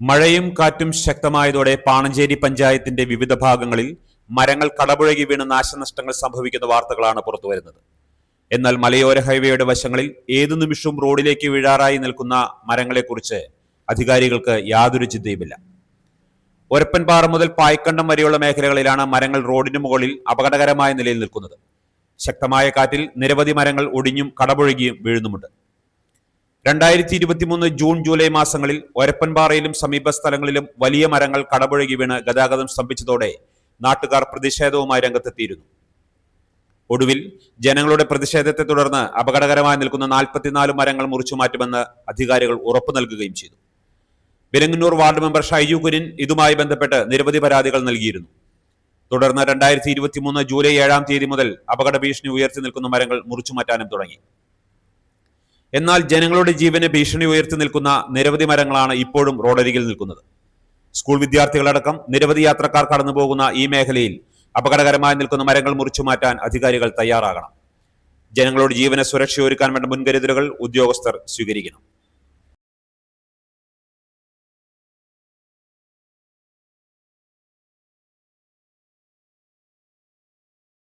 മഴയും കാറ്റും ശക്തമായതോടെ പാണഞ്ചേരി പഞ്ചായത്തിന്റെ വിവിധ ഭാഗങ്ങളിൽ മരങ്ങൾ കടപുഴകി വീണ് നാശനഷ്ടങ്ങൾ സംഭവിക്കുന്ന വാർത്തകളാണ് പുറത്തുവരുന്നത്. എന്നാൽ മലയോര ഹൈവേയുടെ വശങ്ങളിൽ ഏതു നിമിഷവും റോഡിലേക്ക് വീഴാറായി നിൽക്കുന്ന മരങ്ങളെക്കുറിച്ച് അധികാരികൾക്ക് യാതൊരു ചിന്തയുമില്ല. ഒരപ്പൻപാറ മുതൽ പായ്ക്കണ്ടം വരെയുള്ള മേഖലകളിലാണ് മരങ്ങൾ റോഡിന് മുകളിൽ അപകടകരമായ നിലയിൽ നിൽക്കുന്നത്. ശക്തമായ കാറ്റിൽ നിരവധി മരങ്ങൾ ഒടിഞ്ഞും കടപുഴകിയും വീഴുന്നുമുണ്ട്. 2023 ജൂൺ ജൂലൈ മാസങ്ങളിൽ ഒരപ്പൻപാറയിലും സമീപ സ്ഥലങ്ങളിലും വലിയ മരങ്ങൾ കടപുഴകി വീണ് ഗതാഗതം സ്തംഭിച്ചതോടെ നാട്ടുകാർ പ്രതിഷേധവുമായി രംഗത്തെത്തിയിരുന്നു. ഒടുവിൽ ജനങ്ങളുടെ പ്രതിഷേധത്തെ തുടർന്ന് അപകടകരമായി നിൽക്കുന്ന 44 മരങ്ങൾ മുറിച്ചു മാറ്റുമെന്ന് അധികാരികൾ ഉറപ്പു നൽകുകയും ചെയ്തു. വിലങ്ങന്നൂർ വാർഡ് മെമ്പർ ഷൈജു കുര്യൻ ഇതുമായി ബന്ധപ്പെട്ട് നിരവധി പരാതികൾ നൽകിയിരുന്നു. തുടർന്ന് 2023 ജൂലൈ 7-ാം തീയതി മുതൽ അപകട ഭീഷണി ഉയർത്തി നിൽക്കുന്ന മരങ്ങൾ മുറിച്ചു മാറ്റാനും തുടങ്ങി. എന്നാൽ ജനങ്ങളുടെ ജീവന് ഭീഷണി ഉയർത്തി നിൽക്കുന്ന നിരവധി മരങ്ങളാണ് ഇപ്പോഴും റോഡരികിൽ നിൽക്കുന്നത്. സ്കൂൾ വിദ്യാർത്ഥികളടക്കം നിരവധി യാത്രക്കാർ കടന്നുപോകുന്ന ഈ മേഖലയിൽ അപകടകരമായി നിൽക്കുന്ന മരങ്ങൾ മുറിച്ചു മാറ്റാൻ അധികാരികൾ തയ്യാറാകണം. ജനങ്ങളുടെ ജീവന് സുരക്ഷയൊരുക്കാൻ വേണ്ട മുൻകരുതലുകൾ ഉദ്യോഗസ്ഥർ സ്വീകരിക്കണം.